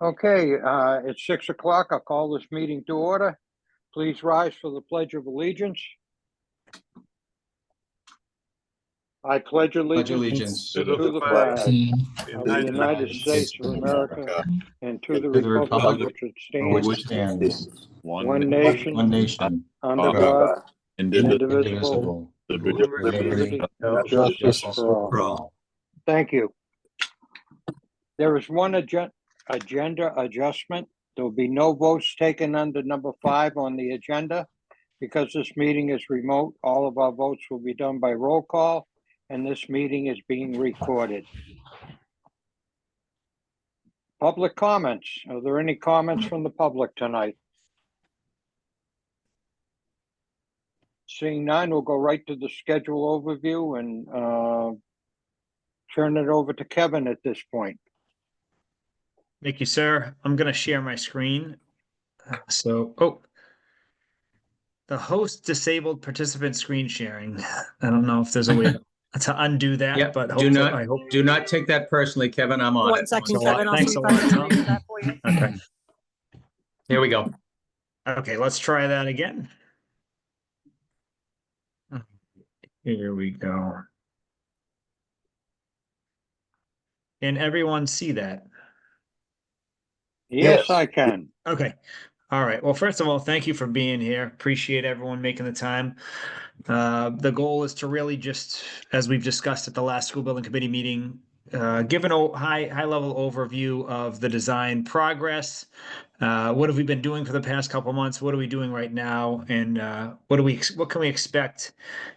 Okay, it's 6 o'clock. I'll call this meeting to order. Please rise for the Pledge of Allegiance. I pledge allegiance to to the flag of the United States of America and to the republic which it stands, one nation, under God, indivisible, with liberty and justice for all. Thank you. There is one agenda adjustment. There will be no votes taken under number 5 on the agenda. Because this meeting is remote, all of our votes will be done by roll call, and this meeting is being recorded. Public comments. Are there any comments from the public tonight? Seeing none, we'll go right to the schedule overview and turn it over to Kevin at this point. Thank you, sir. I'm going to share my screen. The host disabled participant screen sharing. I don't know if there's a way to undo that, Yep, but do not take that personally, Kevin. I'm on it. 1 second, Kevin. I'll Thanks see a if I can lot, do that for you. Okay. Here we go. Okay, let's try that again. Here we go. Can everyone see that? Yes, I can. Okay. All right. Well, first of all, thank you for being here. Appreciate everyone making the time. The goal is to really just, as we've discussed at the last school building committee meeting, give a high level overview of the design progress. What have we been doing for the past couple months? What are we doing right now? And what can we expect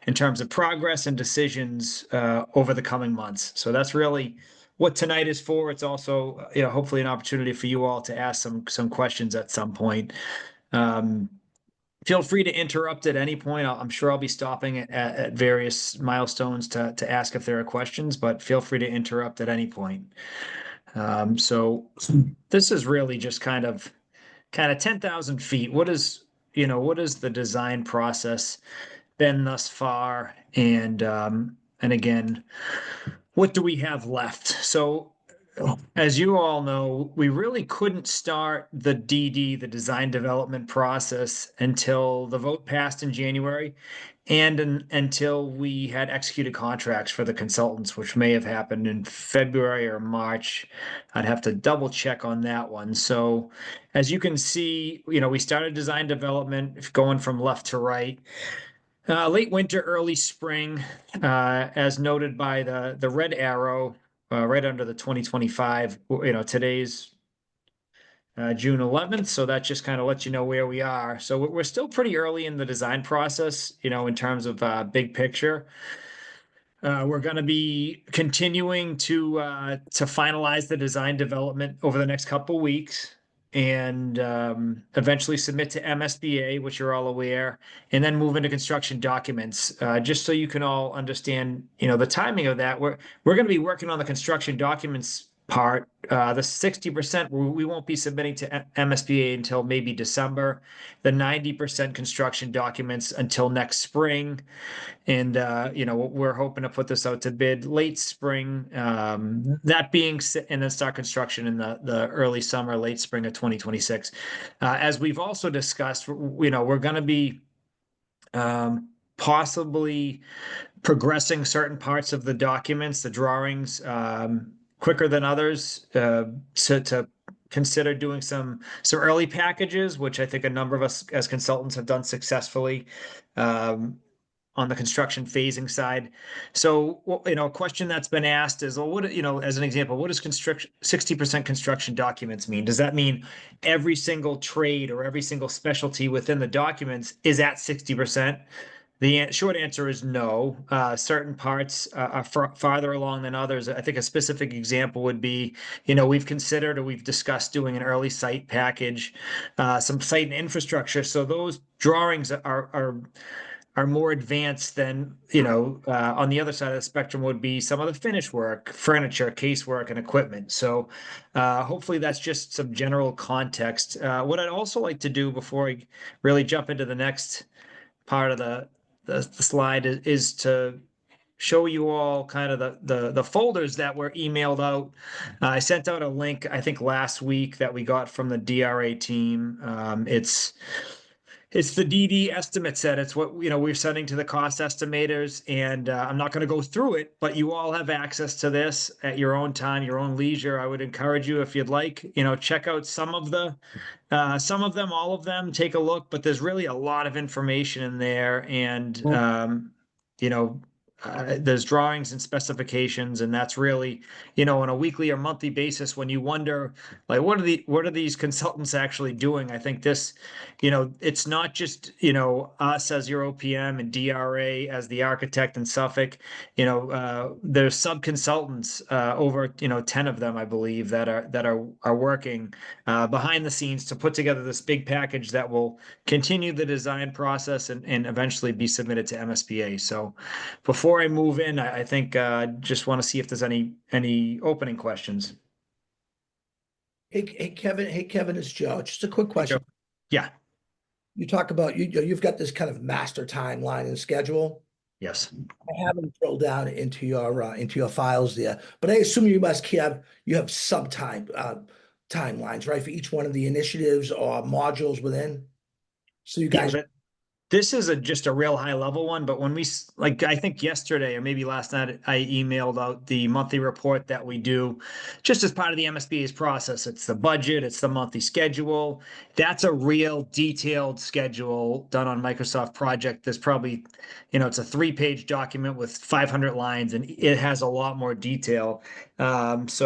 in terms of progress and decisions over the coming months? So that's really what tonight is for. It's also, hopefully an opportunity for you all to ask some questions at some point. Feel free to interrupt at any point. I'm sure I'll be stopping at various milestones to ask if there are questions, but feel free to interrupt at any point. So this is really just kind of 10,000 feet. What is the design process been thus far? And again, what do we have left? So as you all know, we really couldn't start the DD, the design development process, until the vote passed in January and until we had executed contracts for the consultants, which may have happened in February or March. I'd have to double check on that one. So as you can see, we started design development going from left to right. Late winter, early spring, as noted by the red arrow right under the 2025. Today's June 11th, so that just kind of lets you know where we are. So we're still pretty early in the design process, in terms of big picture. We're going to be continuing to finalize the design development over the next couple weeks, and eventually submit to MSBA, which you're all aware, and then move into construction documents. Just so you can all understand, the timing of that. We're going to be working on the construction documents part. The 60% we won't be submitting to MSBA until maybe December. The 90% construction documents until next spring. And we're hoping to put this out to bid late spring. That being said, and then start construction in the early summer, late spring of 2026. As we've also discussed, we're going to be possibly progressing certain parts of the documents, the drawings, quicker than others, to consider doing some early packages, which I think a number of us as consultants have done successfully on the construction phasing side. So, a question that's been asked is, well, as an example, what does 60% construction documents mean? Does that mean every single trade or every single specialty within the documents is at 60%? The short answer is no. Certain parts are farther along than others. I think a specific example would be, we've considered or we've discussed doing an early site package, some site and infrastructure. So those drawings are more advanced than, on the other side of the spectrum would be some of the finish work, furniture, casework, and equipment. So hopefully that's just some general context. What I'd also like to do before I really jump into the next part of the slide is to show you all kind of the folders that were emailed out. I sent out a link, I think last week, that we got from the DRA team. It's the DD estimate set. It's what, we're sending to the cost estimators, and I'm not going to go through it, but you all have access to this at your own time, your own leisure. I would encourage you, if you'd like, check out some of them, all of them, take a look, but there's really a lot of information in there. And, you know, there's drawings and specifications, and that's really, on a weekly or monthly basis, when you wonder, like, what are these consultants actually doing? I think this, it's not just, us as your OPM and DRA as the architect in Suffolk. There's sub-consultants, over, 10 of them, I believe, that are working behind the scenes to put together this big package that will continue the design process and eventually be submitted to MSBA. So before I move in, I think just want to see if there's any opening questions. Hey, Kevin, it's Joe. Just a quick question. Yeah. You talk about you've got this kind of master timeline and schedule. Yes. I haven't drilled down into your files there, but I assume you have timelines, right, for each one of the initiatives or modules within. So you guys. This is just a real high level one, but when I think yesterday or maybe last night, I emailed out the monthly report that we do just as part of the MSBA's process. It's the budget, it's the monthly schedule. That's a real detailed schedule done on Microsoft Project. There's probably, it's a 3-page document with 500 lines, and it has a lot more detail. If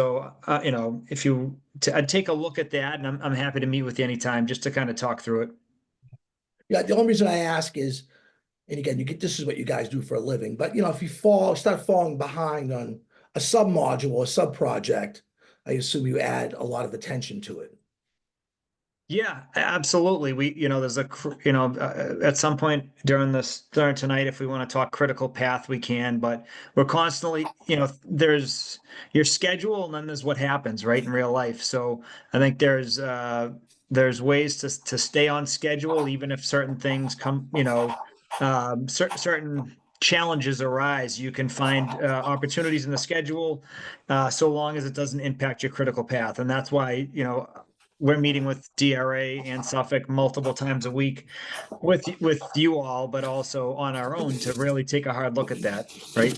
I'd take a look at that, and I'm happy to meet with you anytime just to kind of talk through it. Yeah, the only reason I ask is, and again, this is what you guys do for a living, but if you start falling behind on a sub-module or sub-project, I assume you add a lot of attention to it. Yeah, absolutely. There's at some point during tonight, if we want to talk critical path, we can, but we're constantly, there's your schedule and then there's what happens, right, in real life. So I think there's ways to stay on schedule, even if certain things come, certain challenges arise. You can find opportunities in the schedule, so long as it doesn't impact your critical path. And that's why, we're meeting with DRA and Suffolk multiple times a week with you all, but also on our own to really take a hard look at that, right?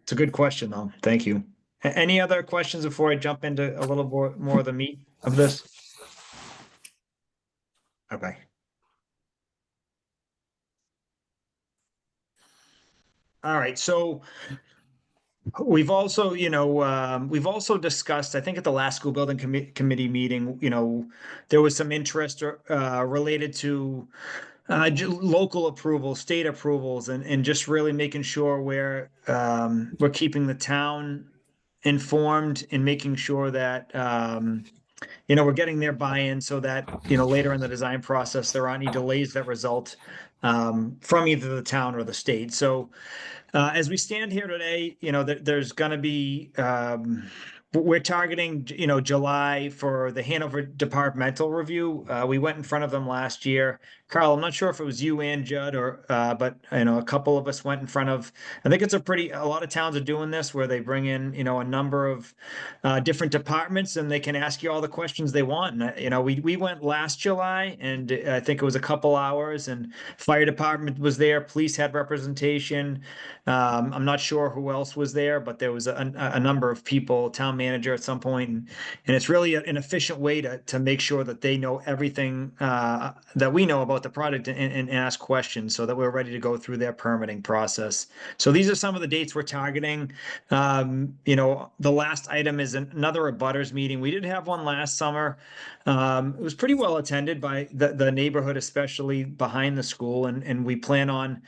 It's a good question, though. Thank you. Any other questions before I jump into a little more of the meat of this? Okay. All right. So we've also, discussed, I think at the last school building committee meeting, there was some interest related to local approvals, state approvals, and just really making sure we're keeping the town informed and making sure that we're getting their buy-in so that, later in the design process, there aren't any delays that result from either the town or the state. So as we stand here today, there's going to be, we're targeting, July for the Hanover departmental review. We went in front of them last year. Carl, I'm not sure if it was you and Judd but a couple of us went in front of, I think it's a lot of towns are doing this where they bring in, a number of different departments and they can ask you all the questions they want. And, we went last July and I think it was a couple hours, and fire department was there. Police had representation. I'm not sure who else was there, but there was a number of people, town manager at some point, and it's really an efficient way to make sure that they know everything that we know about the project and ask questions so that we're ready to go through their permitting process. So these are some of the dates we're targeting. The last item is another abutters meeting. We did have one last summer. It was pretty well attended by the neighborhood, especially behind the school, and we plan on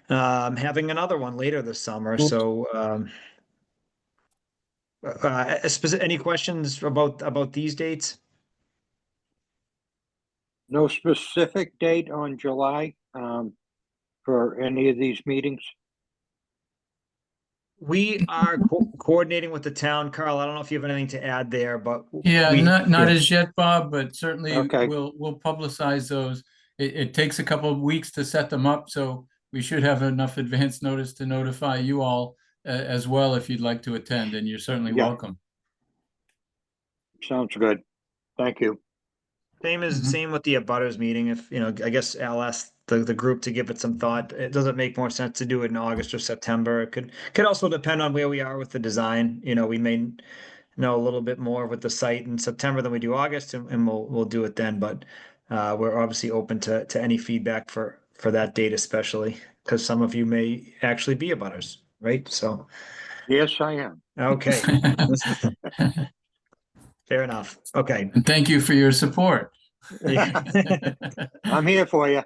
having another one later this summer. So any questions about these dates? No specific date on July for any of these meetings? We are coordinating with the town. Carl, I don't know if you have anything to add there, but yeah, not as yet, Bob, but certainly Okay. we'll publicize those. It takes a couple of weeks to set them up, so we should have enough advance notice to notify you all as well if you'd like to attend, and you're certainly Yeah. welcome. Sounds good. Thank you. Same with the abutters meeting. If, you know, I guess I'll ask the group to give it some thought. It doesn't make more sense to do it in August or September. It could also depend on where we are with the design. You know, we may know a little bit more with the site in September than we do August, and we'll do it then. But we're obviously open to any feedback for that date, especially because some of you may actually be abutters, right? So, Yes, I am. okay. Fair enough. Okay. And thank you for your support. I'm here for you.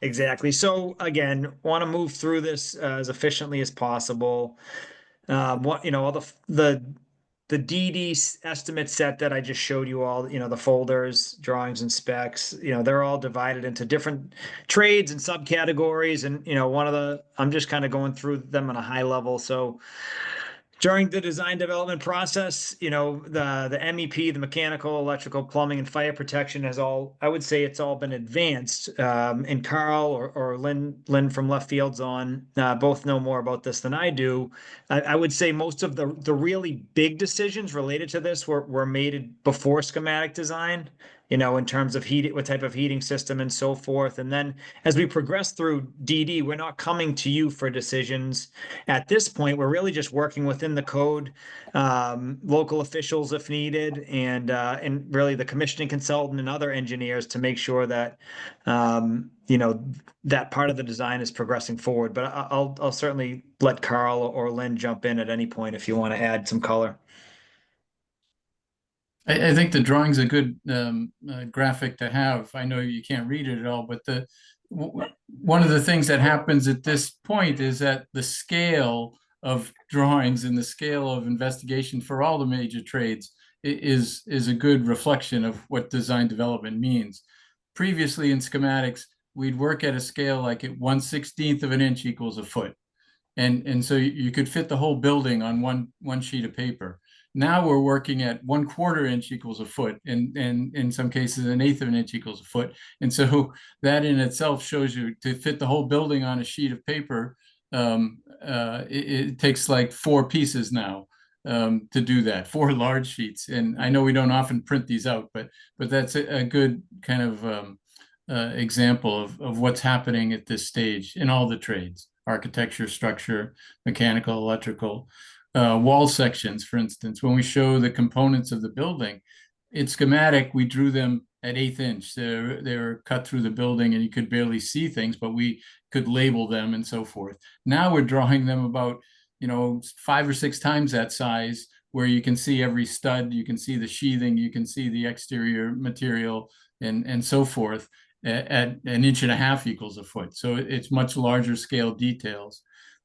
Exactly. So again, want to move through this as efficiently as possible. What, you know, all the DD estimate set that I just showed you all, you know, the folders, drawings and specs, you know, they're all divided into different trades and subcategories. And, you know, I'm just kind of going through them on a high level. So during the design development process, you know, the MEP, the mechanical, electrical, plumbing, and fire protection I would say it's all been advanced. And Carl or Lynn from Left Field's on, both know more about this than I do. I would say most of the really big decisions related to this were made before schematic design, you know, in terms of what type of heating system and so forth. And then as we progress through DD, we're not coming to you for decisions at this point. We're really just working within the code, local officials if needed, and really the commissioning consultant and other engineers to make sure that you know, that part of the design is progressing forward. But I'll certainly let Carl or Lynn jump in at any point if you want to add some color. I think the drawing's a good graphic to have. I know you can't read it at all, but one of the things that happens at this point is that the scale of drawings and the scale of investigation for all the major trades is a good reflection of what design development means. Previously in schematics, we'd work at a scale like at 1/16 of an inch equals a foot. And so you could fit the whole building on one sheet of paper. Now we're working at 1/4 inch equals a foot, and in some cases 1/8 of an inch equals a foot. And so that in itself shows you to fit the whole building on a sheet of paper, it takes like 4 pieces now to do that, 4 large sheets. And I know we don't often print these out, but that's a good kind of example of what's happening at this stage in all the trades: architecture, structure, mechanical, electrical. Wall sections, for instance, when we show the components of the building, it's schematic. We drew them at 1/8 inch. They were cut through the building and you could barely see things, but we could label them and so forth. Now we're drawing them about, you know, 5 or 6 times that size, where you can see every stud, you can see the sheathing, you can see the exterior material and so forth at 1.5 inches equals a foot. So it's much larger scale details.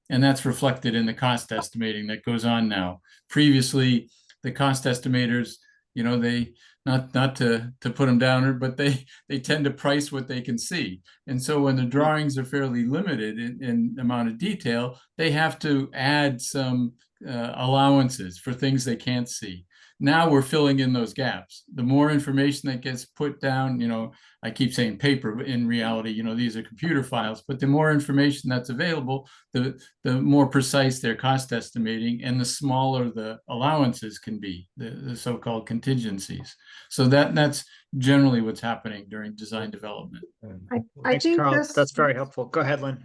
And that's reflected in the cost estimating that goes on now. Previously, the cost estimators, you know, they not to put them down, but they tend to price what they can see. And so when the drawings are fairly limited in amount of detail, they have to add some allowances for things they can't see. Now we're filling in those gaps. The more information that gets put down, you know, I keep saying paper, but in reality, you know, these are computer files, but the more information that's available, the more precise their cost estimating and the smaller the allowances can be, the so-called contingencies. So that's generally what's happening during design development. I Thanks, think Carl. this, That's very helpful. Go ahead, Lynn.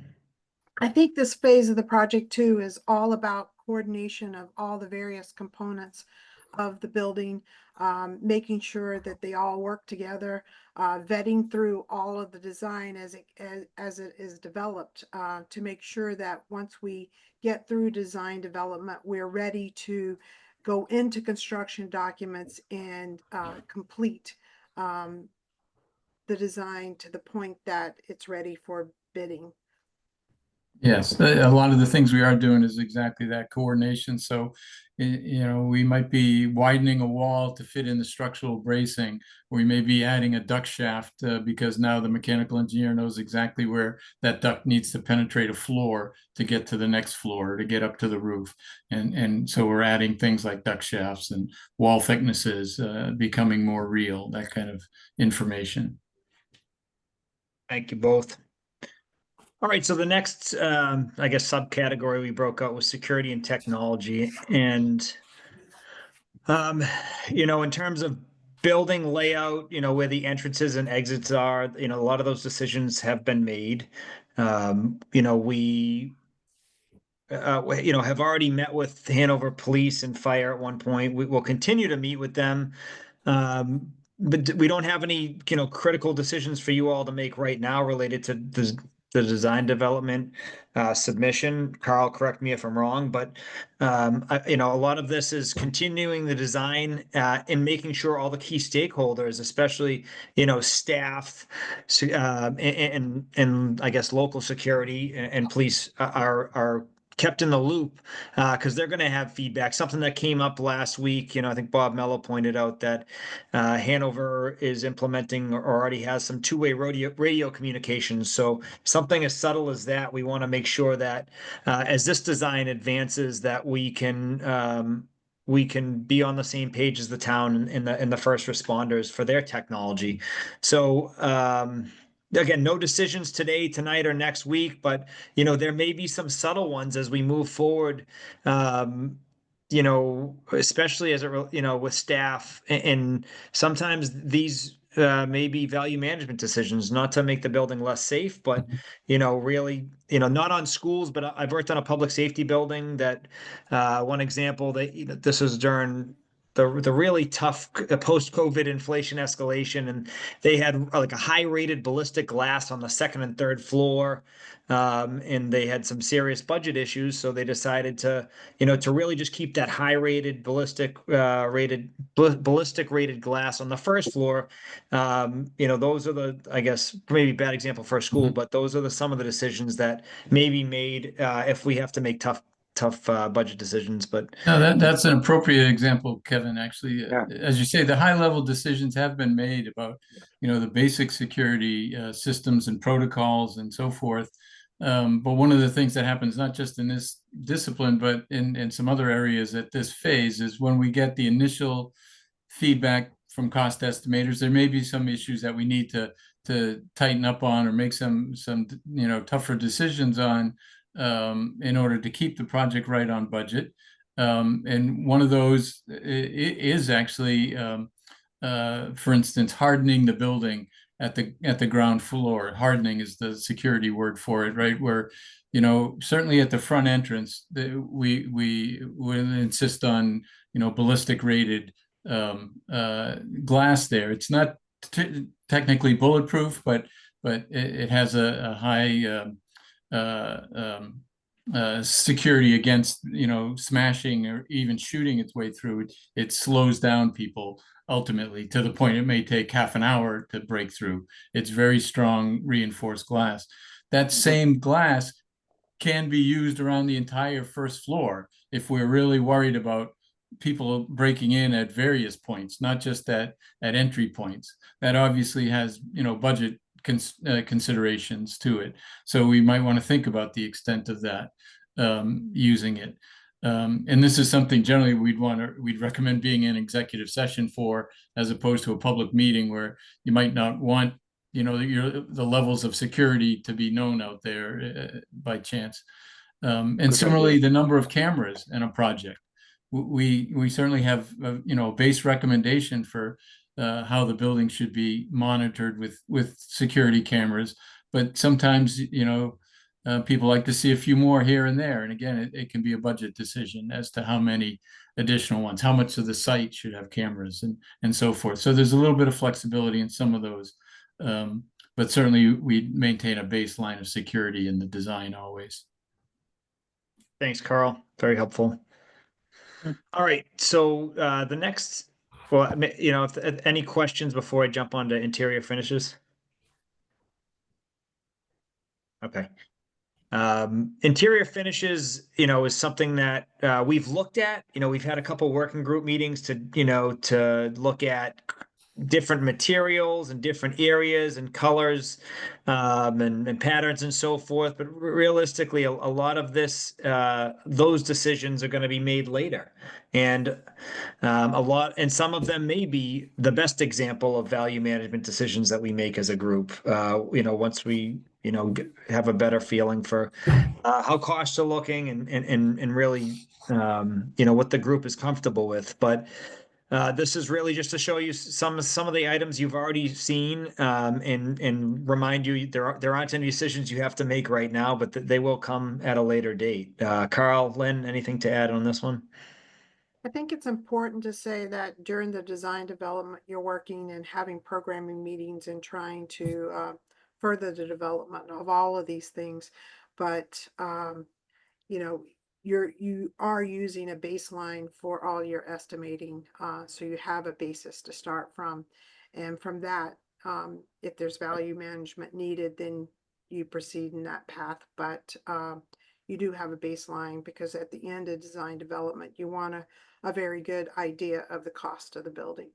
I think this phase of the project too is all about coordination of all the various components of the building, making sure that they all work together, vetting through all of the design as it is developed, to make sure that once we get through design development, we're ready to go into construction documents and complete the design to the point that it's ready for bidding. Yes, a lot of the things we are doing is exactly that, coordination. So, you know, we might be widening a wall to fit in the structural bracing. We may be adding a duct shaft because now the mechanical engineer knows exactly where that duct needs to penetrate a floor to get to the next floor, to get up to the roof. And so we're adding things like duct shafts and wall thicknesses becoming more real, that kind of information. Thank you both. All right, so the next, I guess, subcategory we broke out was security and technology. And, in terms of building layout, where the entrances and exits are, a lot of those decisions have been made. We have already met with Hanover Police and Fire at one point. We will continue to meet with them. But we don't have any, critical decisions for you all to make right now related to the design development submission. Carl, correct me if I'm wrong, but a lot of this is continuing the design and making sure all the key stakeholders, especially staff, and I guess local security and police are kept in the loop because they're going to have feedback. Something that came up last week, I think Bob Mello pointed out that Hanover is implementing or already has some two-way radio communications. So something as subtle as that, we want to make sure that as this design advances, that we can be on the same page as the town and the first responders for their technology. So again, no decisions today, tonight, or next week, but there may be some subtle ones as we move forward. Especially as with staff, and sometimes these may be value management decisions, not to make the building less safe, but really, not on schools, but I've worked on a public safety building that one example that this is during the really tough post-COVID inflation escalation, and they had like a high-rated ballistic glass on the second and third floor, and they had some serious budget issues, so they decided to really just keep that high-rated ballistic rated glass on the first floor. Those are I guess, maybe bad example for a school, but those are some of the decisions that may be made if we have to make tough budget decisions. But no, that's an appropriate example, Kevin. Actually, Yeah. as you say, the high level decisions have been made about the basic security systems and protocols and so forth. But one of the things that happens not just in this discipline, but in some other areas at this phase, is when we get the initial feedback from cost estimators, there may be some issues that we need to tighten up on or make some tougher decisions on in order to keep the project right on budget. And one of those is actually, for instance, hardening the building at the ground floor. Hardening is the security word for it, right? Where, certainly at the front entrance, we will insist on, ballistic rated glass there. It's not technically bulletproof, but it has a high security against smashing or even shooting its way through. It slows down people ultimately to the point it may take half an hour to break through. It's very strong reinforced glass. That same glass can be used around the entire first floor if we're really worried about people breaking in at various points, not just at entry points. That obviously has budget considerations to it. So we might want to think about the extent of that, using it. And this is something generally we'd recommend being in executive session for, as opposed to a public meeting where you might not want the levels of security to be known out there by chance. And similarly, the number of cameras in a project. We certainly have a base recommendation for how the building should be monitored with security cameras, but sometimes people like to see a few more here and there, and again, it can be a budget decision as to how many additional ones, how much of the site should have cameras, and so forth. So there's a little bit of flexibility in some of those, but certainly we maintain a baseline of security in the design always. Thanks, Carl. Very helpful. All right, so the next, well, if any questions before I jump onto interior finishes? Okay. Interior finishes, is something that we've looked at. We've had a couple working group meetings to look at different materials and different areas and colors, and patterns and so forth. But realistically, a lot of those decisions are going to be made later, and some of them may be the best example of value management decisions that we make as a group. Once we have a better feeling for how costs are looking and really, what the group is comfortable with. But this is really just to show you some of the items you've already seen, and remind you there aren't any decisions you have to make right now, but they will come at a later date. Carl, Lynn, anything to add on this one? I think it's important to say that during the design development, you're working and having programming meetings and trying to further the development of all of these things. But you are using a baseline for all your estimating, so you have a basis to start from, and from that, if there's value management needed, then you proceed in that path. But you do have a baseline, because at the end of design development, you want a very good idea of the cost of the building.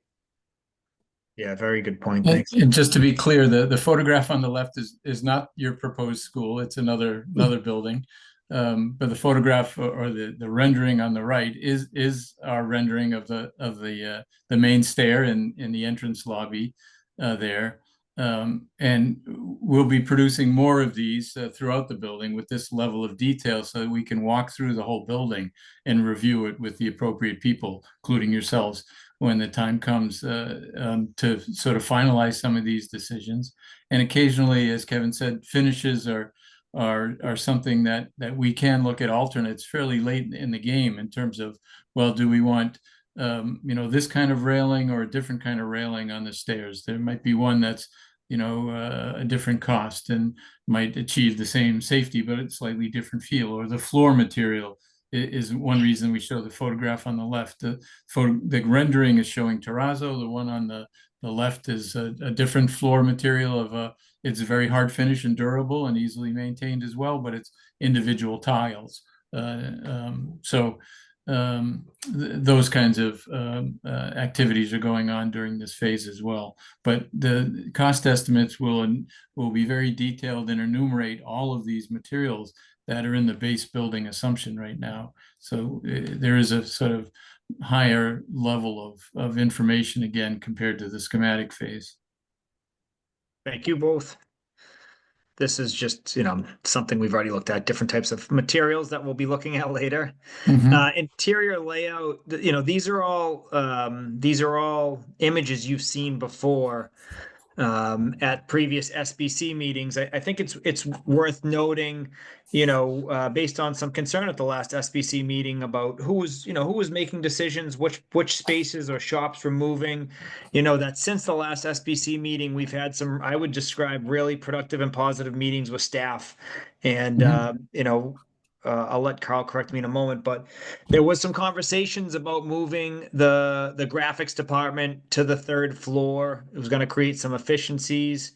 Yeah, very good point. Thanks. And just to be clear, the photograph on the left is not your proposed school. It's another building. But the photograph or the rendering on the right is our rendering of the main stair in the entrance lobby there. And we'll be producing more of these throughout the building with this level of detail, so that we can walk through the whole building and review it with the appropriate people, including yourselves, when the time comes to sort of finalize some of these decisions. And occasionally, as Kevin said, finishes are something that we can look at alternates fairly late in the game, in terms of, well, do we want this kind of railing or a different kind of railing on the stairs? There might be one that's a different cost and might achieve the same safety, but it's slightly different feel. Or the floor material is one reason we show the photograph on the left. The rendering is showing terrazzo. The one on the left is a different floor material it's a very hard finish and durable and easily maintained as well, but it's individual tiles. Those kinds of activities are going on during this phase as well. But the cost estimates will be very detailed and enumerate all of these materials that are in the base building assumption right now. So there is a sort of higher level of information, again, compared to the schematic phase. Thank you both. This is just, something we've already looked at, different types of materials that we'll be looking at later. Interior layout, these are all images you've seen before at previous SBC meetings. I think it's worth noting, based on some concern at the last SBC meeting about who was making decisions, which spaces or shops were moving, that since the last SBC meeting, we've had some, I would describe, really productive and positive meetings with staff. And, I'll let Carl correct me in a moment, but there was some conversations about moving the graphics department to the third floor. It was going to create some efficiencies.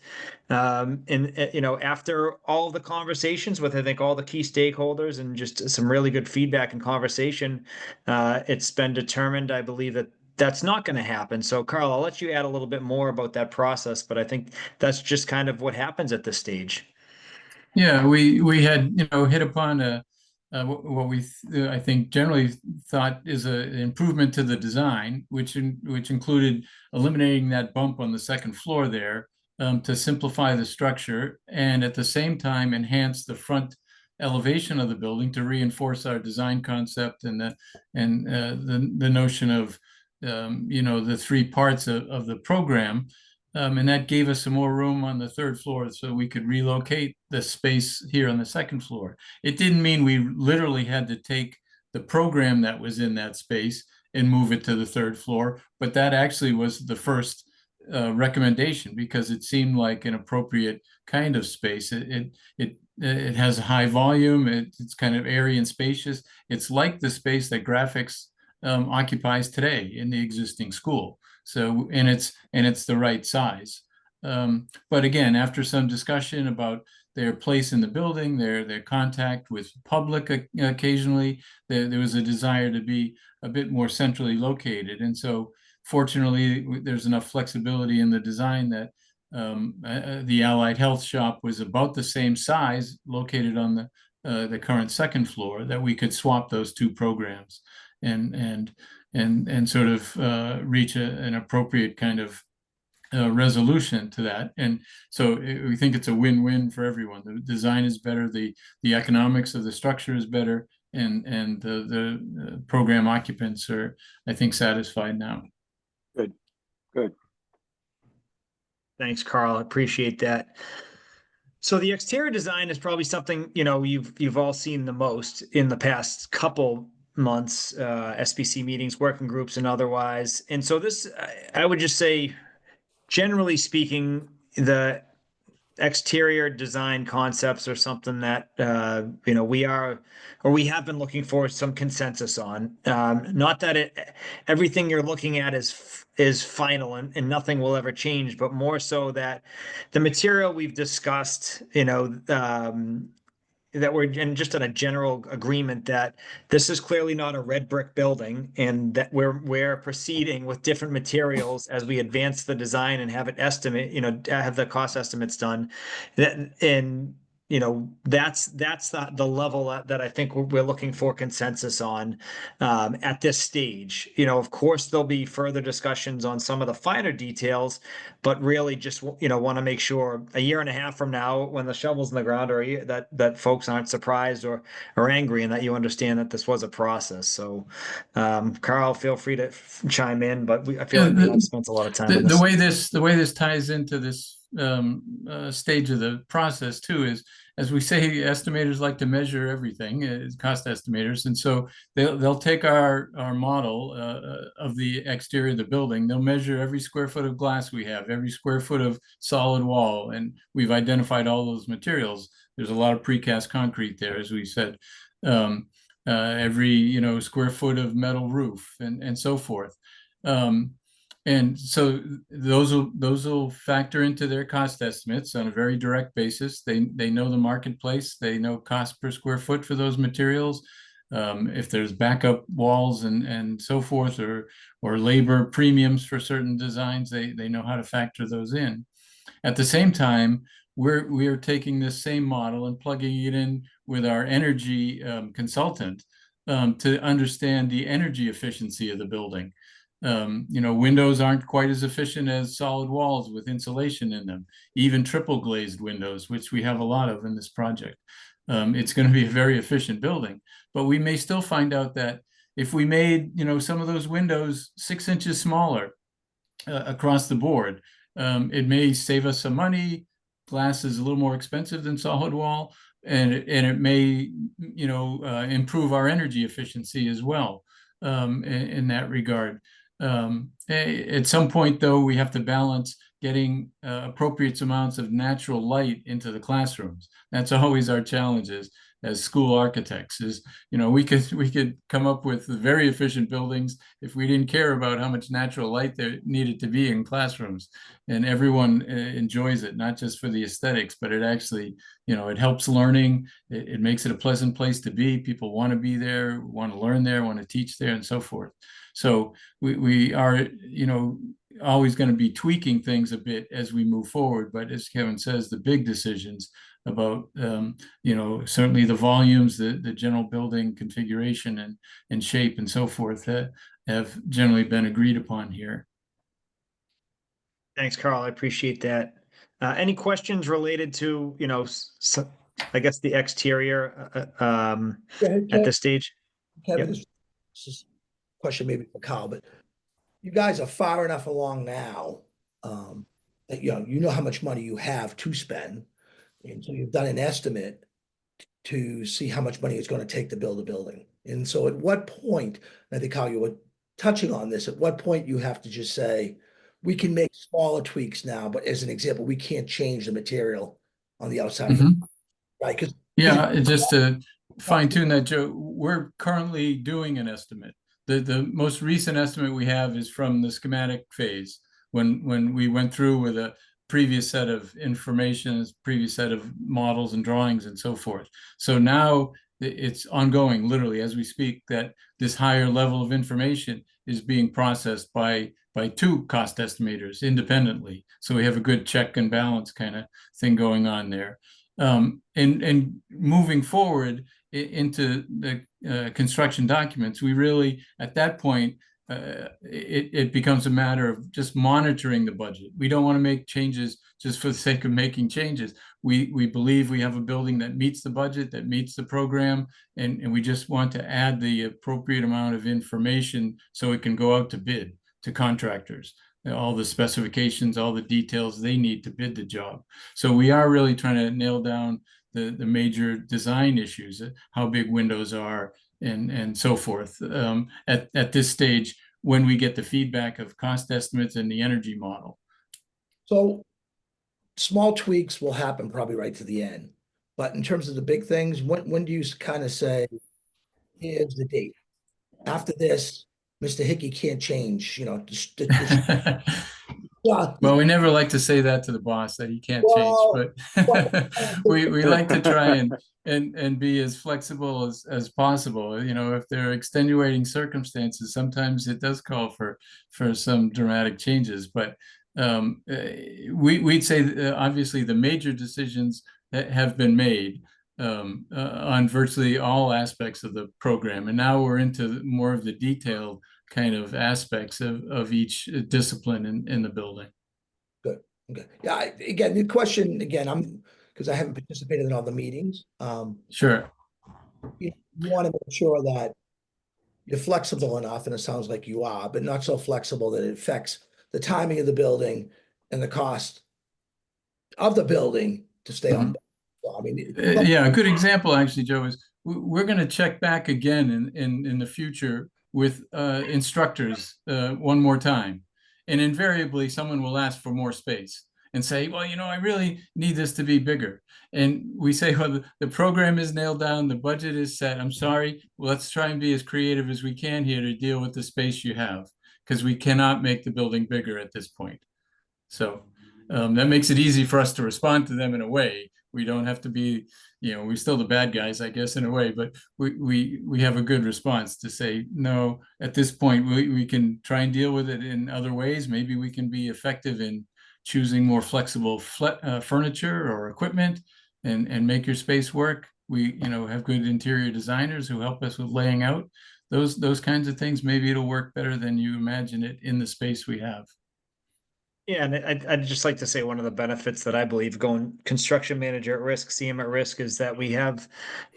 After all the conversations with, I think, all the key stakeholders and just some really good feedback and conversation, it's been determined, I believe, that that's not going to happen. So, Carl, I'll let you add a little bit more about that process, but I think that's just kind of what happens at this stage. Yeah, we had hit upon what we I think generally thought is an improvement to the design, which included eliminating that bump on the second floor there to simplify the structure, and at the same time enhance the front elevation of the building to reinforce our design concept and the notion of the three parts of the program. And that gave us some more room on the third floor, so we could relocate the space here on the second floor. It didn't mean we literally had to take the program that was in that space and move it to the third floor, but that actually was the first recommendation, because it seemed like an appropriate kind of space. It has a high volume. It's kind of airy and spacious. It's like the space that graphics occupies today in the existing school. So, and it's the right size. But again, after some discussion about their place in the building, their contact with public occasionally, there was a desire to be a bit more centrally located. And so fortunately, there's enough flexibility in the design that the Allied Health shop was about the same size, located on the current second floor, that we could swap those two programs and sort of reach an appropriate kind of resolution to that. And so we think it's a win-win for everyone. The design is better, the economics of the structure is better, and the program occupants are, I think, satisfied now. Good, good. Thanks, Carl. I appreciate that. So the exterior design is probably something, you know, you've all seen the most in the past couple months, SBC meetings, working groups, and otherwise. And so this, I would just say, generally speaking, the exterior design concepts are something that you know, we have been looking for some consensus on. Not that everything you're looking at is final and nothing will ever change, but more so that the material we've discussed, you know, that we're just in a general agreement that this is clearly not a red brick building, and that we're proceeding with different materials as we advance the design and have it estimate, you know, have the cost estimates done. And you know, that's the level that I think we're looking for consensus on at this stage. You know, of course, there'll be further discussions on some of the finer details, but really just, you know, want to make sure a year and a half from now, when the shovel's in the ground, or that folks aren't surprised or angry, and that you understand that this was a process. So, Carl, feel free to chime in, but I feel like we have spent a lot of time on this. The way this ties into this stage of the process too is, as we say, estimators like to measure everything, cost estimators, and so they'll take our model of the exterior of the building. They'll measure every square foot of glass we have, every square foot of solid wall, and we've identified all those materials. There's a lot of precast concrete there, as we said. Every, you know, square foot of metal roof, and so forth. And so those will factor into their cost estimates on a very direct basis. They know the marketplace. They know cost per square foot for those materials. If there's backup walls and so forth, or labor premiums for certain designs, they know how to factor those in. At the same time, we are taking this same model and plugging it in with our energy consultant to understand the energy efficiency of the building. You know, windows aren't quite as efficient as solid walls with insulation in them, even triple glazed windows, which we have a lot of in this project. It's going to be a very efficient building, but we may still find out that if we made, you know, some of those windows 6 inches smaller across the board, it may save us some money. Glass is a little more expensive than solid wall, and it may, you know, improve our energy efficiency as well in that regard. At some point, though, we have to balance getting appropriate amounts of natural light into the classrooms. That's always our challenges as school architects. Is, you know, we could come up with very efficient buildings if we didn't care about how much natural light there needed to be in classrooms, and everyone enjoys it, not just for the aesthetics, but it actually, you know, it helps learning. It makes it a pleasant place to be. People want to be there, want to learn there, want to teach there, and so forth. So we are, you know, always going to be tweaking things a bit as we move forward. But as Kevin says, the big decisions about, you know, certainly the volumes, the general building configuration and shape and so forth have generally been agreed upon here. Thanks, Carl. I appreciate that. Any questions related to, you know, I guess the exterior at this stage? Kevin, Yep. this is a question maybe for Carl, but you guys are far enough along now that you know how much money you have to spend, and so you've done an estimate to see how much money it's going to take to build a building. And so at what point, I think, Carl, you were touching on this, at what point you have to just say, we can make smaller tweaks now, but as an example, we can't change the material on the outside of it, right? Yeah, just to fine tune that, Joe, we're currently doing an estimate. The most recent estimate we have is from the schematic phase, when we went through with a previous set of information, previous set of models and drawings and so forth. So now it's ongoing, literally as we speak, that this higher level of information is being processed by two cost estimators independently. So we have a good check and balance kind of thing going on there. And moving forward into the construction documents, we really, at that point, it becomes a matter of just monitoring the budget. We don't want to make changes just for the sake of making changes. We believe we have a building that meets the budget, that meets the program, and we just want to add the appropriate amount of information so it can go out to bid to contractors, all the specifications, all the details they need to bid the job. So we are really trying to nail down the major design issues, how big windows are, and so forth at this stage when we get the feedback of cost estimates and the energy model. So small tweaks will happen probably right to the end. But in terms of the big things, when do you kind of say, here's the date? After this, Mr. Hickey can't change, you know. Well, we never like to say that to the boss, that he can't change, but we like to try and be as flexible as possible. You know, if there are extenuating circumstances, sometimes it does call for some dramatic changes. But we'd say obviously the major decisions that have been made on virtually all aspects of the program, and now we're into more of the detailed kind of aspects of each discipline in the building. Good. Okay. Yeah. Again, the question because I haven't participated in all the meetings. Sure. You want to make sure that you're flexible enough, and it sounds like you are, but not so flexible that it affects the timing of the building and the cost of the building to stay on. I mean, yeah, a good example actually, Joe, is we're going to check back again in the future with instructors one more time, and invariably someone will ask for more space and say, well, you know, I really need this to be bigger. And we say, well, the program is nailed down, the budget is set. I'm sorry, well, let's try and be as creative as we can here to deal with the space you have, because we cannot make the building bigger at this point. So that makes it easy for us to respond to them in a way. We don't have to be, you know, we're still the bad guys, I guess, in a way, but we have a good response to say, no, at this point, we can try and deal with it in other ways. Maybe we can be effective in choosing more flexible furniture or equipment and make your space work. We, you know, have good interior designers who help us with laying out those kinds of things. Maybe it'll work better than you imagine it in the space we have. Yeah, and I'd just like to say one of the benefits that I believe going construction manager at risk, CM at risk, is that we have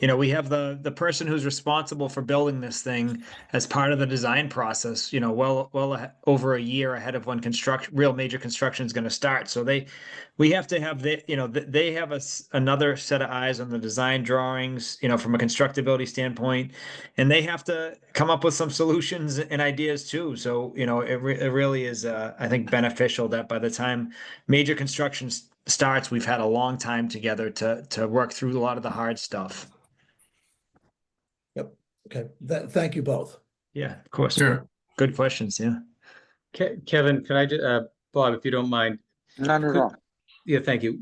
the person who's responsible for building this thing as part of the design process, well over a year ahead of when real major construction is going to start. So we have to have they have another set of eyes on the design drawings, from a constructability standpoint, and they have to come up with some solutions and ideas too. So, it really is, I think, beneficial that by the time major construction starts, we've had a long time together to work through a lot of the hard stuff. Yep. Okay. Thank you both. Yeah, of course. Sure. Good questions. Yeah. Kevin, can I just, Bob, if you don't mind? None at all. Yeah, thank you.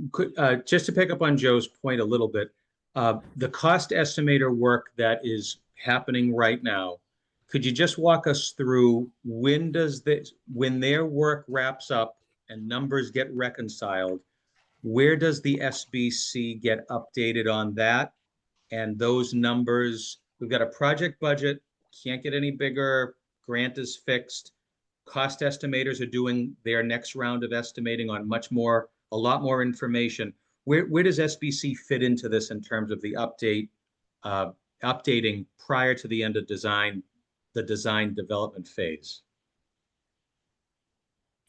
Just to pick up on Joe's point a little bit, the cost estimator work that is happening right now, could you just walk us through when their work wraps up and numbers get reconciled, where does the SBC get updated on that? And those numbers, we've got a project budget, can't get any bigger, grant is fixed. Cost estimators are doing their next round of estimating on a lot more information. Where does SBC fit into this in terms of the updating prior to the end of the design development phase?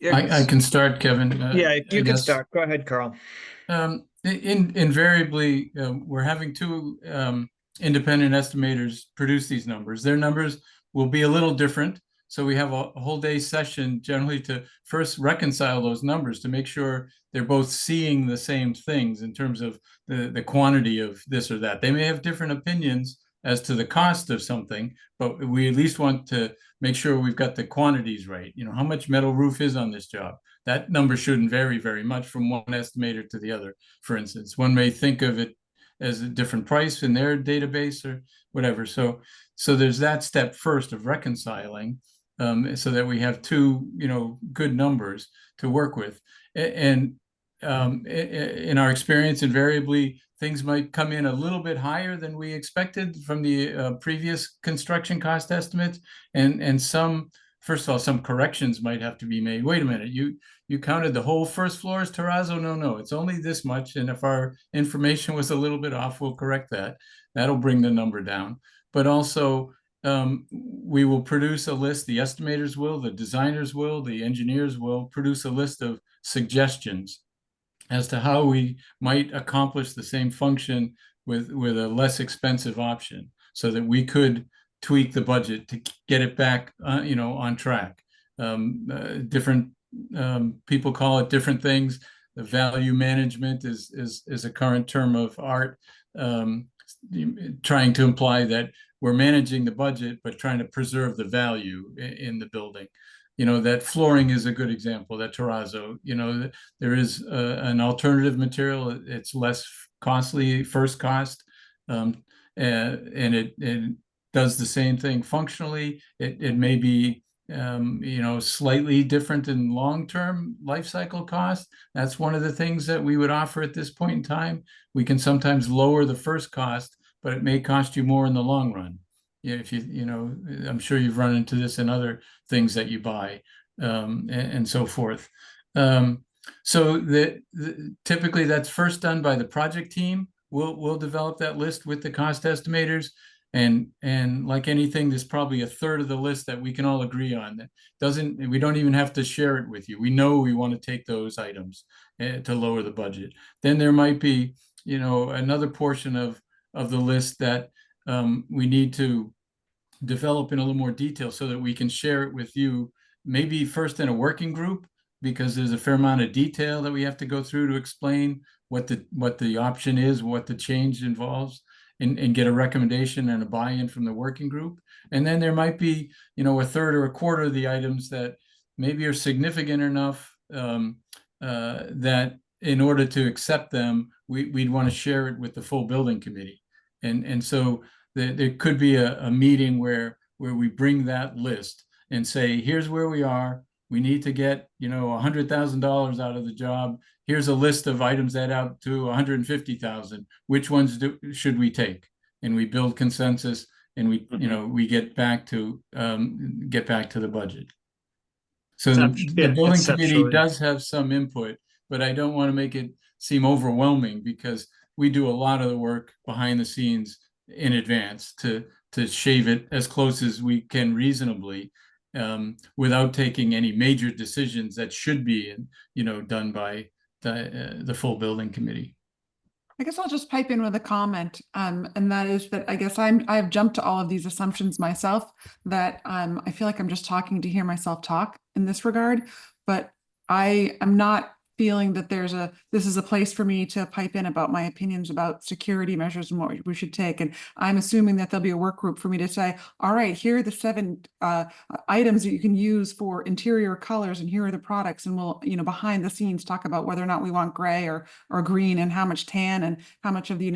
I can start, Kevin. Yeah, you can start. Go ahead, Carl. Invariably, we're having two independent estimators produce these numbers. Their numbers will be a little different. So we have a whole day session generally to first reconcile those numbers to make sure they're both seeing the same things in terms of the quantity of this or that. They may have different opinions as to the cost of something, but we at least want to make sure we've got the quantities right. How much metal roof is on this job? That number shouldn't vary very much from one estimator to the other. For instance, one may think of it as a different price in their database or whatever. So there's that step first of reconciling, so that we have two, good numbers to work with. And in our experience, invariably, things might come in a little bit higher than we expected from the previous construction cost estimates, and some first of all, some corrections might have to be made. Wait a minute, you counted the whole first floor as terrazzo? No, it's only this much. And if our information was a little bit off, we'll correct that. That'll bring the number down. But also, we will produce a list, the estimators will, the designers will, the engineers will produce a list of suggestions as to how we might accomplish the same function with a less expensive option, so that we could tweak the budget to get it back, on track. Different people call it different things. The value management is a current term of art, trying to imply that we're managing the budget, but trying to preserve the value in the building. That flooring is a good example, that terrazzo. There is an alternative material. It's less costly, first cost, and it does the same thing functionally. It may be, slightly different in long-term life cycle cost. That's one of the things that we would offer at this point in time. We can sometimes lower the first cost, but it may cost you more in the long run. If I'm sure you've run into this in other things that you buy, and so forth. So typically that's first done by the project team. We'll develop that list with the cost estimators, and like anything, there's probably a third of the list that we can all agree on. We don't even have to share it with you. We know we want to take those items to lower the budget. Then there might be, another portion of the list that we need to develop in a little more detail so that we can share it with you, maybe first in a working group, because there's a fair amount of detail that we have to go through to explain what the option is, what the change involves, and get a recommendation and a buy-in from the working group. And then there might be, a third or a quarter of the items that maybe are significant enough that in order to accept them, we'd want to share it with the full building committee. And so there could be a meeting where we bring that list and say, here's where we are. We need to get, $100,000 out of the job. Here's a list of items that out to 150,000. Which ones should we take? And we build consensus, and we get back to the budget. So the building committee does have some input, but I don't want to make it seem overwhelming, because we do a lot of the work behind the scenes in advance to shave it as close as we can reasonably, without taking any major decisions that should be, done by the full building committee. I guess I'll just pipe in with a comment, and that is that I guess I've jumped to all of these assumptions myself, that I feel like I'm just talking to hear myself talk in this regard, but I am not feeling that this is a place for me to pipe in about my opinions about security measures and what we should take. And I'm assuming that there'll be a work group for me to say, all right, here are the 7 items that you can use for interior colors, and here are the products. And we'll, behind the scenes talk about whether or not we want gray or green, and how much tan and how much of the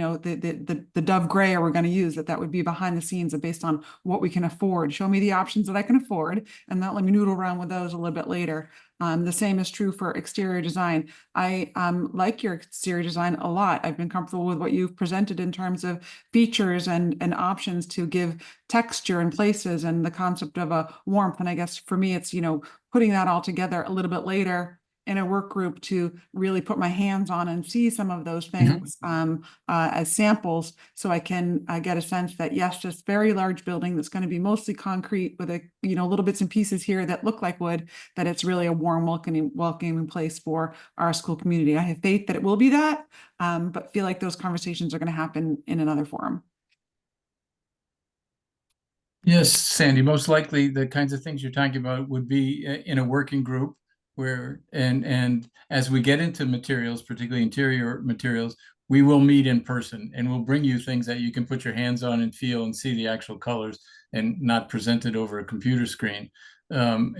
Dove gray are we going to use. That would be behind the scenes, based on what we can afford. Show me the options that I can afford, and let me noodle around with those a little bit later. The same is true for exterior design. I like your exterior design a lot. I've been comfortable with what you've presented in terms of features and options to give texture in places, and the concept of a warmth. And I guess for me, it's, putting that all together a little bit later in a work group to really put my hands on and see some of those things as samples, so I can get a sense that, yes, this very large building that's going to be mostly concrete with little bits and pieces here that look like wood, that it's really a warm, welcoming place for our school community. I have faith that it will be that, but feel like those conversations are going to happen in another forum. Yes, Sandy, most likely the kinds of things you're talking about would be in a working group, where and as we get into materials, particularly interior materials, we will meet in person, and we'll bring you things that you can put your hands on and feel and see the actual colors, and not presented over a computer screen. And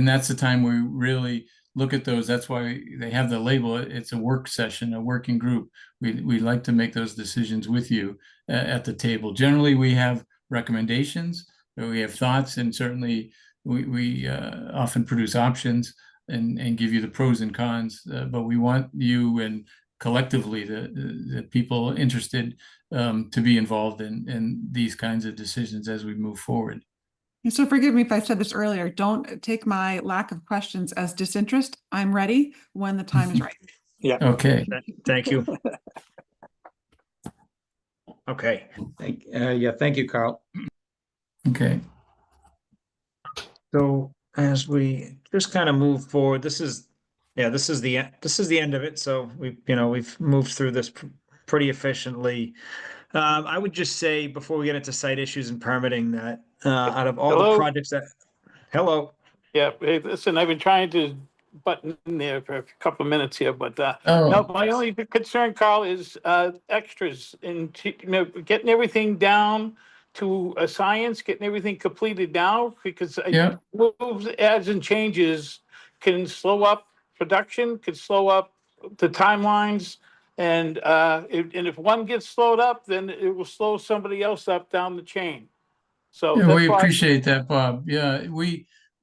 that's the time we really look at those. That's why they have the label. It's a work session, a working group. We like to make those decisions with you at the table. Generally, we have recommendations, we have thoughts, and certainly we often produce options and give you the pros and cons, but we want you and collectively the people interested to be involved in these kinds of decisions as we move forward. So forgive me if I said this earlier. Don't take my lack of questions as disinterest. I'm ready when the time is right. Okay. Thank you. Okay. Thank you, Carl. Okay. So as we just kind of move forward, this is the end of it. So we've moved through this pretty efficiently. I would just say before we get into site issues and permitting that out of all the Hello? projects that, hello, Yeah, hey, listen, I've been trying to button in there for a couple of minutes here, but Oh. no, my only concern, Carl, is extras and getting everything down to a science, getting everything completed now, because Yeah. moves, adds and changes can slow up production, could slow up the timelines. And if one gets slowed up, then it will slow somebody else up down the chain. So Yeah, that's we why. appreciate that, Bob. Yeah,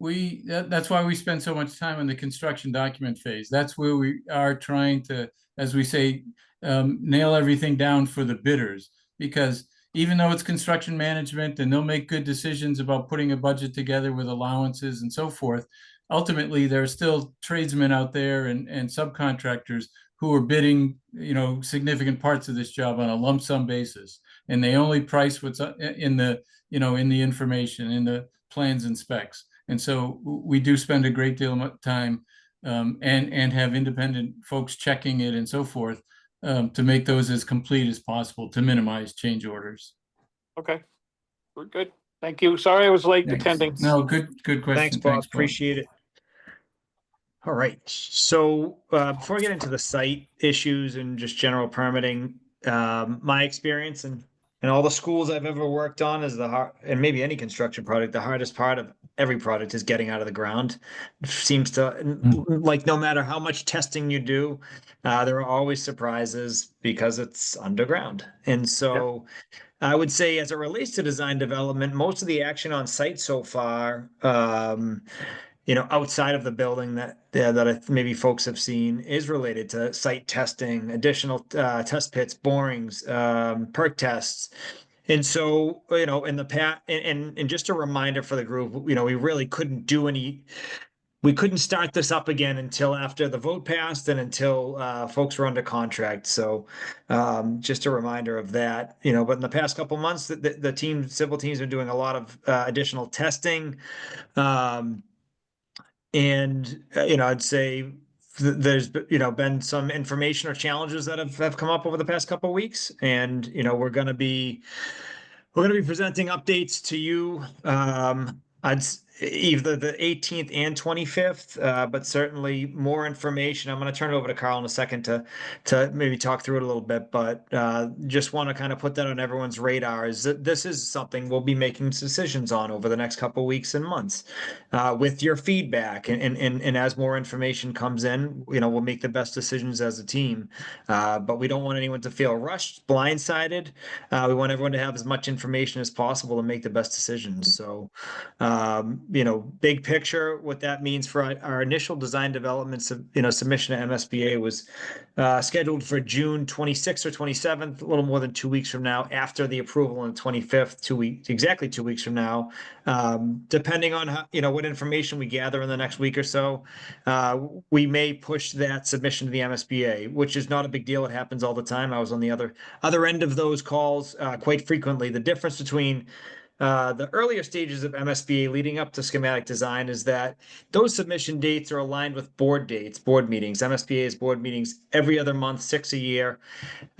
that's why we spend so much time in the construction document phase. That's where we are trying to, as we say, nail everything down for the bidders. Because even though it's construction management and they'll make good decisions about putting a budget together with allowances and so forth, ultimately there are still tradesmen out there and subcontractors who are bidding, significant parts of this job on a lump sum basis, and they only price what's in the information, in the plans and specs. And so we do spend a great deal of time and have independent folks checking it and so forth to make those as complete as possible to minimize change orders. Okay, we're good. Thank you. Sorry I was late Thanks. attending. No, good question. thanks, Bob. Appreciate it. All right. So before we get into the site issues and just general permitting, my experience and all the schools I've ever worked on is and maybe any construction project, the hardest part of every project is getting out of the ground. It seems to, like, no matter how much testing you do, there are always surprises because it's underground. And so I would say, as it relates to design development, most of the action on site so far, outside of the building that maybe folks have seen is related to site testing, additional test pits, borings, perk tests. And so, in the past, and just a reminder for the group, we really couldn't we couldn't start this up again until after the vote passed and until folks were under contract. So just a reminder of that, but in the past couple of months, the civil team's been doing a lot of additional testing. And I'd say there's been some information or challenges that have come up over the past couple of weeks, and we're going to be presenting updates to you. Either the 18th and 25th, but certainly more information. I'm going to turn it over to Carl in a second to maybe talk through it a little bit, but just want to kind of put that on everyone's radar. Is that this is something we'll be making decisions on over the next couple of weeks and months, with your feedback, and as more information comes in, we'll make the best decisions as a team. But we don't want anyone to feel rushed, blindsided. We want everyone to have as much information as possible to make the best decisions. So, big picture, what that means for our initial design development, submission to MSBA was scheduled for June 26th or 27th, a little more than 2 weeks from now, after the approval on the 25th, exactly 2 weeks from now. Depending on how, what information we gather in the next week or so, we may push that submission to the MSBA, which is not a big deal. It happens all the time. I was on the other end of those calls quite frequently. The difference between the earlier stages of MSBA leading up to schematic design is that those submission dates are aligned with board meetings. MSBA has board meetings every other month, 6 a year.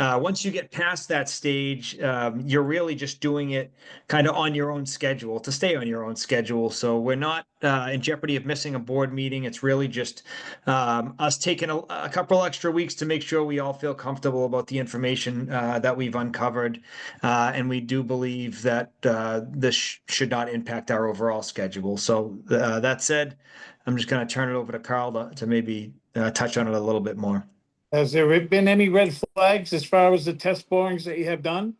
Once you get past that stage, you're really just doing it kind of on your own schedule, to stay on your own schedule. So we're not in jeopardy of missing a board meeting. It's really just us taking a couple extra weeks to make sure we all feel comfortable about the information that we've uncovered. And we do believe that this should not impact our overall schedule. So that said, I'm just going to turn it over to Carl to maybe touch on it a little bit more. Has there been any red flags as far as the test borings that you have done?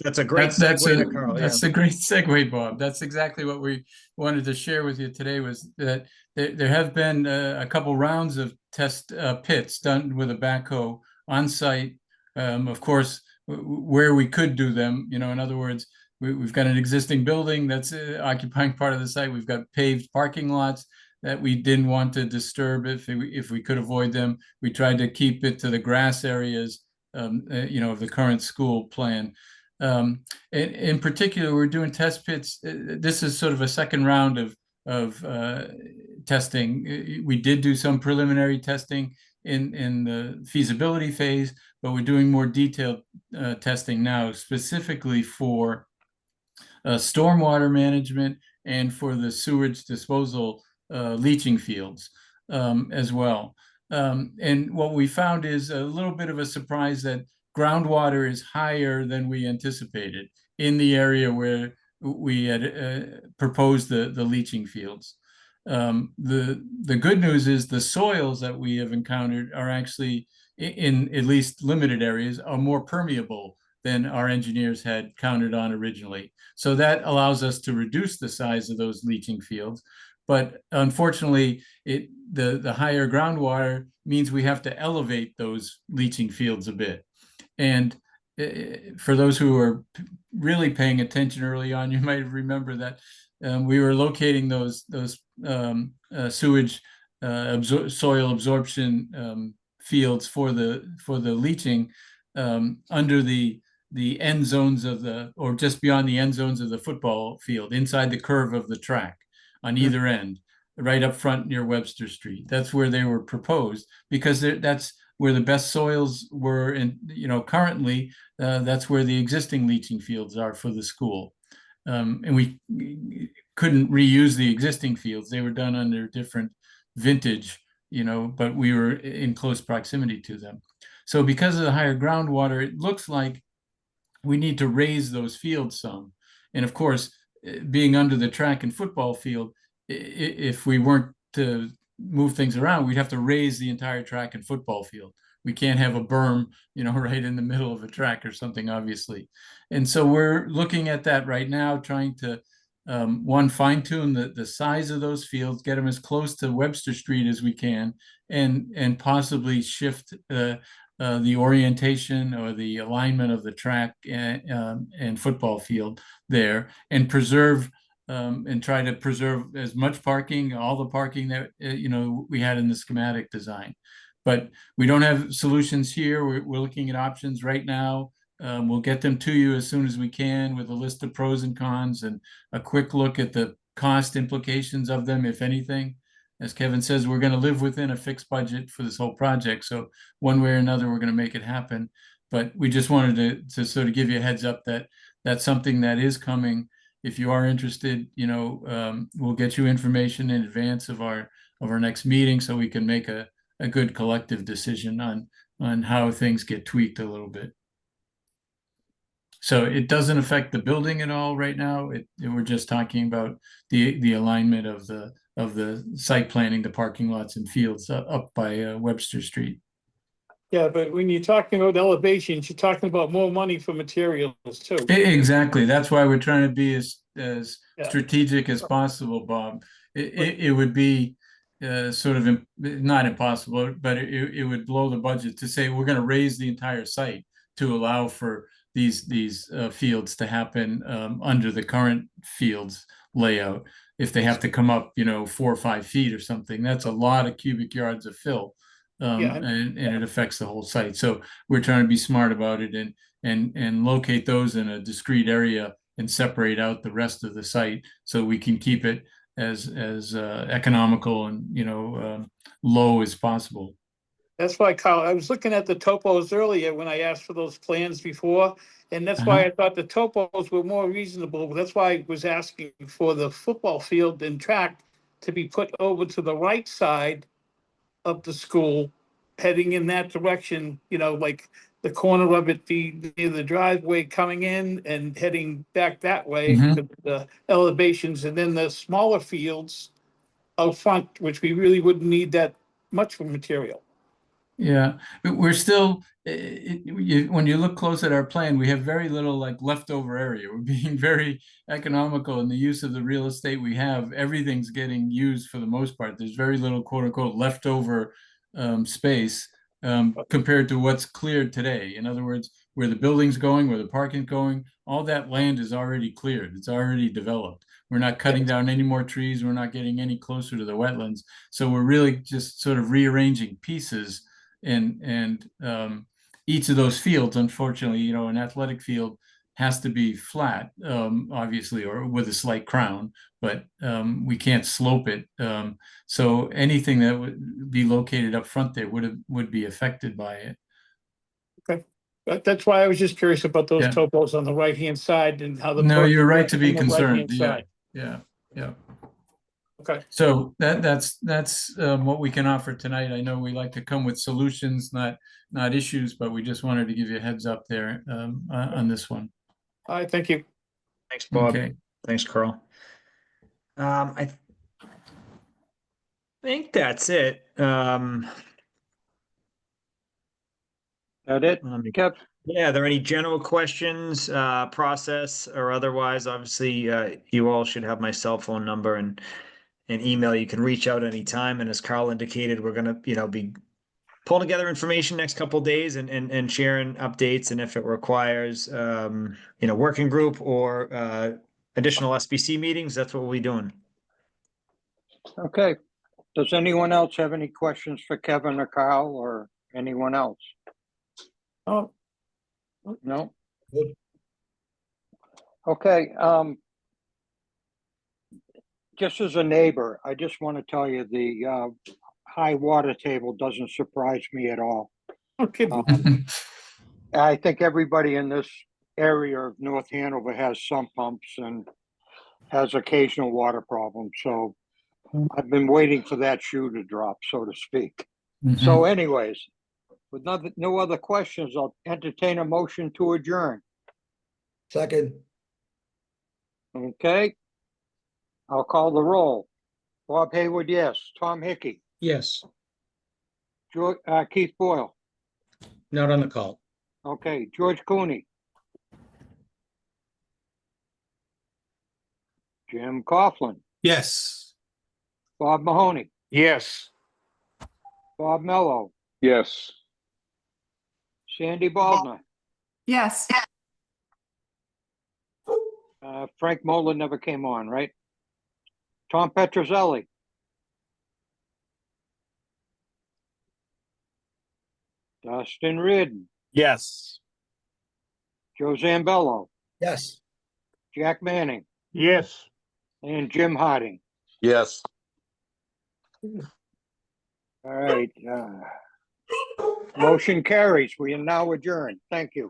That's a great segue to Carl. That's a great segue, Bob. That's exactly what we wanted to share with you today, was that there have been a couple rounds of test pits done with a backhoe on site. Of course, where we could do them, in other words, we've got an existing building that's occupying part of the site. We've got paved parking lots that we didn't want to disturb if we could avoid them. We tried to keep it to the grass areas, you know, of the current school plan. In particular, we're doing test pits. This is sort of a second round of testing. We did do some preliminary testing in the feasibility phase, but we're doing more detailed testing now, specifically for stormwater management and for the sewage disposal leaching fields as well. And what we found is a little bit of a surprise that groundwater is higher than we anticipated in the area where we had proposed the leaching fields. The good news is the soils that we have encountered are actually, in at least limited areas, are more permeable than our engineers had counted on originally. So that allows us to reduce the size of those leaching fields. But unfortunately, the higher groundwater means we have to elevate those leaching fields a bit. And for those who are really paying attention early on, you might remember that we were locating those sewage soil absorption fields for the leaching under the end zones of or just beyond the end zones of the football field, inside the curve of the track on either end, right up front near Webster Street. That's where they were proposed, because that's where the best soils were. And, you know, currently that's where the existing leaching fields are for the school. And we couldn't reuse the existing fields. They were done under different vintage, you know, but we were in close proximity to them. So because of the higher groundwater, it looks like we need to raise those fields some. And of course, being under the track and football field, if we weren't to move things around, we'd have to raise the entire track and football field. We can't have a berm, you know, right in the middle of a track or something, obviously. And so we're looking at that right now, trying to, one, fine tune the size of those fields, get them as close to Webster Street as we can, and possibly shift the orientation or the alignment of the track and football field there, and preserve and try to preserve as much parking, all the parking that you know, we had in the schematic design. But we don't have solutions here. We're looking at options right now. We'll get them to you as soon as we can, with a list of pros and cons and a quick look at the cost implications of them, if anything. As Kevin says, we're going to live within a fixed budget for this whole project. So one way or another, we're going to make it happen. But we just wanted to sort of give you a heads up that that's something that is coming. If you are interested, you know, we'll get you information in advance of our next meeting, so we can make a good collective decision on how things get tweaked a little bit. So it doesn't affect the building at all right now. We're just talking about the alignment of the site planning, the parking lots and fields up by Webster Street. Yeah, but when you're talking about elevations, you're talking about more money for materials too. Exactly. That's why we're trying to be as strategic as possible, Bob. It would be sort of not impossible, but it would blow the budget to say we're going to raise the entire site to allow for these fields to happen under the current fields layout. If they have to come up, you know, 4 or 5 feet or something, that's a lot of cubic yards of fill. And it affects the whole site. So we're trying to be smart about it and locate those in a discrete area and separate out the rest of the site, so we can keep it as economical and, you know, low as possible. That's why, Kyle, I was looking at the topos earlier when I asked for those plans before, and that's why I thought the topos were more reasonable. That's why I was asking for the football field and track to be put over to the right side of the school, heading in that direction, you know, like the corner of it, near the driveway coming in and heading back that way to the elevations, and then the smaller fields out front, which we really wouldn't need that much for material. Yeah, we're still, when you look close at our plan, we have very little like leftover area. We're being very economical in the use of the real estate we have. Everything's getting used for the most part. There's very little quote unquote leftover space compared to what's cleared today. In other words, where the building's going, where the parking's going, all that land is already cleared. It's already developed. We're not cutting down any more trees. We're not getting any closer to the wetlands. So we're really just sort of rearranging pieces, and each of those fields, unfortunately, you know, an athletic field has to be flat, obviously, or with a slight crown, but we can't slope it. So anything that would be located up front there would be affected by it. But that's why I was just curious about those Yeah. topos on the right-hand side and how the. No, perk you're right to be on the concerned. right-hand Yeah, side. yeah. Okay. So that's what we can offer tonight. I know we like to come with solutions, not issues, but we just wanted to give you a heads up there on this one. All right, thank you. Thanks, Bob. Okay. Thanks, Carl. I think that's it. That it, Kev? Yeah, are there any general questions, process or otherwise? Obviously, you all should have my cell phone number and email. You can reach out anytime. And as Carl indicated, we're gonna, be pulling together information next couple of days and sharing updates. And if it requires, working group or additional SBC meetings, that's what we'll be doing. Okay. Does anyone else have any questions for Kevin or Carl or anyone else? Oh, No? Good. Okay, just as a neighbor, I just want to tell you the high water table doesn't surprise me at all. okay. I think everybody in this area of North Hanover has sump pumps and has occasional water problems. So I've been waiting for that shoe to drop, so to speak. So anyways, with no other questions, I'll entertain a motion to adjourn. Second, Okay. I'll call the roll. Bob Haywood, yes. Tom Hickey, Yes, Keith Boyle. not on the call. Okay, George Cooney. Jim Coughlin, Yes. Bob Mahoney, Yes. Bob Mello, Yes. Sandy Baldner, Yes. Frank Moeller never came on, right? Tom Petrozelli, Dustin Reardon, Yes. Joe Zambello, yes. Jack Manning, Yes. and Jim Harding. Yes. All right. Motion carries. We are now adjourned. Thank you.